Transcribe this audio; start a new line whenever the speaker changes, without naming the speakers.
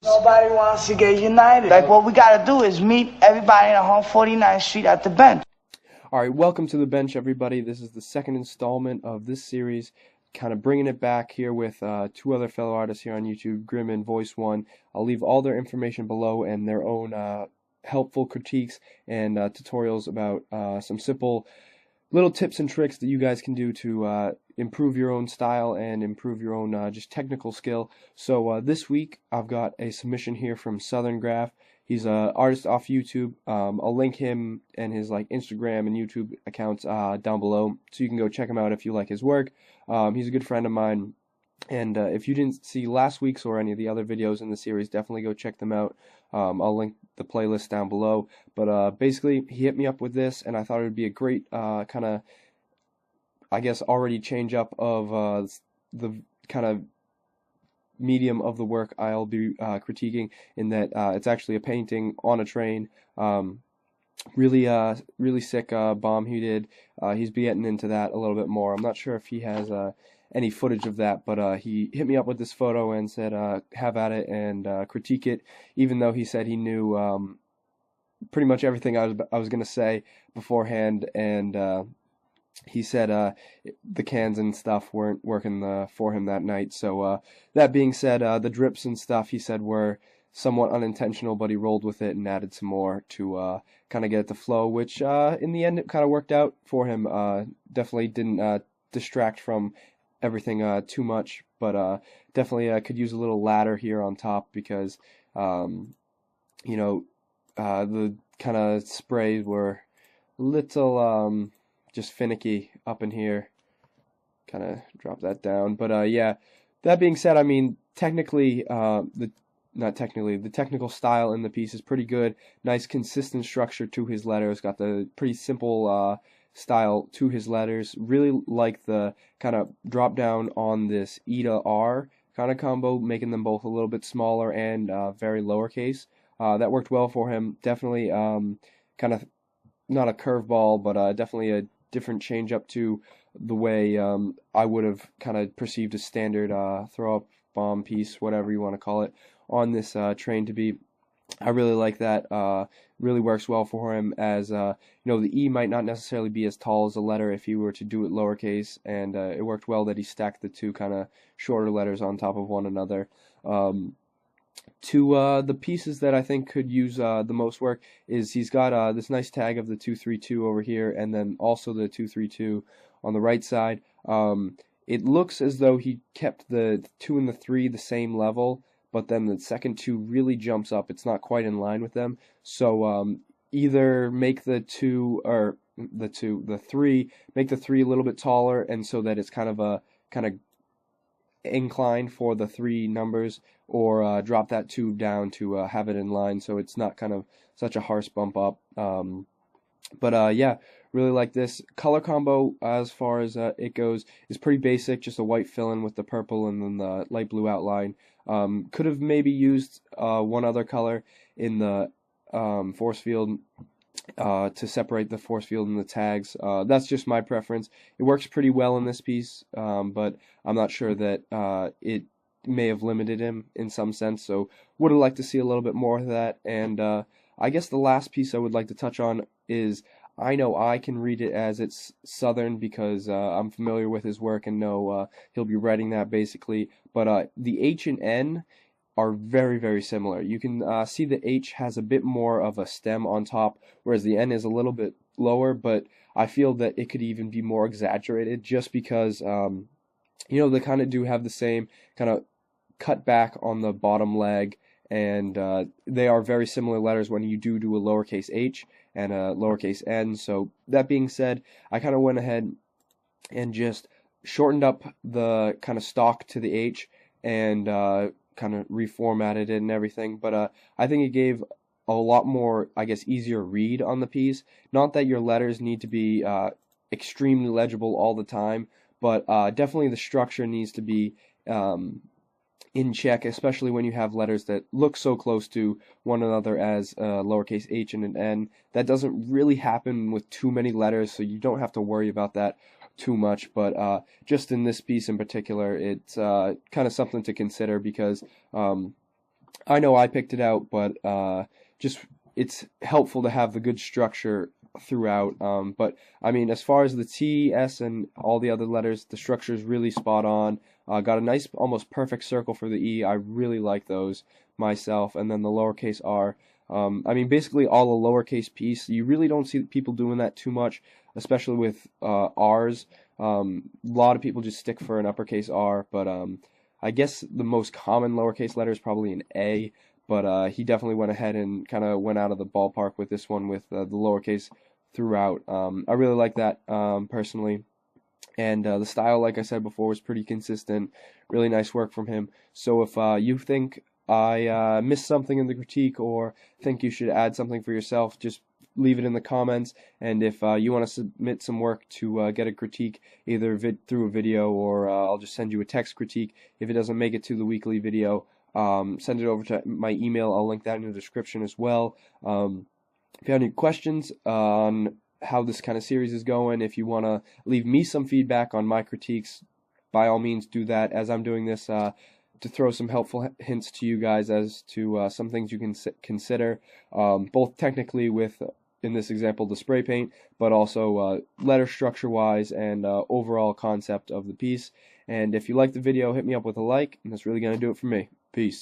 Nobody wants to get united. Like, what we gotta do is meet everybody on 149th Street at the bench.
Alright, welcome to the bench, everybody. This is the second installment of this series, kind of bringing it back here with two other fellow artists here on YouTube, Grim and Voice One. I'll leave all their information below and their own helpful critiques and tutorials about some simple little tips and tricks that you guys can do to improve your own style and improve your own just technical skill. So this week I've got a submission here from SouthernGraff. He's an artist off YouTube. I'll link him and his Instagram and YouTube accounts down below, so you can go check him out if you like his work. He's a good friend of mine. And if you didn't see last week's or any of the other videos in the series, definitely go check them out. I'll link the playlist down below. But basically, he hit me up with this, and I thought it would be a great kind of, I guess, already change up of the kind of medium of the work I'll be critiquing, in that it's actually a painting on a train. Really sick bomb he did. He's be getting into that a little bit more. I'm not sure if he has any footage of that, but he hit me up with this photo and said have at it and critique it, even though he said he knew pretty much everything I was going to say beforehand, and he said the cans and stuff weren't working for him that night. So that being said, the drips and stuff he said were somewhat unintentional, but he rolled with it and added some more to kind of get it to flow, which in the end it kind of worked out for him. Definitely didn't distract from everything too much, but definitely could use a little ladder here on top, because you know, the kind of sprays were little just finicky up in here. Kind of drop that down, but yeah, that being said, I mean, technically the technical style in the piece is pretty good. Nice consistent structure to his letters. Got the pretty simple style to his letters. Really like the kind of drop down on this E to R kind of combo, making them both a little bit smaller and very lowercase. That worked well for him. Definitely kind of not a curveball, but definitely a different change up to the way I would have kind of perceived a standard throw up bomb piece, whatever you want to call it, on this train to be. I really like that. Really works well for him, as you know, the E might not necessarily be as tall as a letter if you were to do it lowercase, and it worked well that he stacked the two kind of shorter letters on top of one another. To the pieces that I think could use the most work is he's got this nice tag of the 232 over here, and then also the 232 on the right side. It looks as though he kept the 2 and the 3 the same level, but then the second 2 really jumps up. It's not quite in line with them. So either make the 3, make the 3 a little bit taller, and so that it's kind of incline for the 3 numbers, or drop that 2 down to have it in line, so it's not kind of such a harsh bump up. But yeah, really like this color combo. As far as it goes, is pretty basic, just a white fill-in with the purple and then the light blue outline. Could have maybe used one other color in the force field to separate the force field and the tags. That's just my preference. It works pretty well in this piece, but I'm not sure that it may have limited him in some sense, so would have liked to see a little bit more of that. And I guess the last piece I would like to touch on is, I know I can read it as it's Southern because I'm familiar with his work and know he'll be writing that basically, but the H and N are very, very similar. You can see the H has a bit more of a stem on top, whereas the N is a little bit lower, but I feel that it could even be more exaggerated, just because you know, they kind of do have the same kind of cut back on the bottom leg, and they are very similar letters when you do a lowercase h and a lowercase n. So that being said, I kind of went ahead and just shortened up the kind of stock to the H, and kind of reformatted it and everything, but I think it gave a lot more, I guess, easier read on the piece. Not that your letters need to be extremely legible all the time, but definitely the structure needs to be in check, especially when you have letters that look so close to one another as lowercase h and an n. That doesn't really happen with too many letters, so you don't have to worry about that too much, but just in this piece in particular, it's kind of something to consider, because I know I picked it out, but just it's helpful to have the good structure throughout. But I mean, as far as the T, S, and all the other letters, the structure is really spot on. Got a nice, almost perfect circle for the E. I really like those myself. And then the lowercase r. I mean, basically all a lowercase piece. You really don't see people doing that too much, especially with R's. A lot of people just stick for an uppercase R, but I guess the most common lowercase letter is probably an A, but he definitely went ahead and kind of went out of the ballpark with this one with the lowercase throughout. I really like that personally. And the style, like I said before, was pretty consistent. Really nice work from him. So if you think I missed something in the critique or think you should add something for yourself, just leave it in the comments. And if you want to submit some work to get a critique, either through a video or I'll just send you a text critique. If it doesn't make it to the weekly video, send it over to my email. I'll link that in the description as well. If you have any questions on how this kind of series is going, if you want to leave me some feedback on my critiques, by all means do that, as I'm doing this to throw some helpful hints to you guys as to some things you can consider, both technically with, in this example, the spray paint, but also letter structure wise and overall concept of the piece. And if you like the video, hit me up with a like, and that's really going to do it for me. Peace.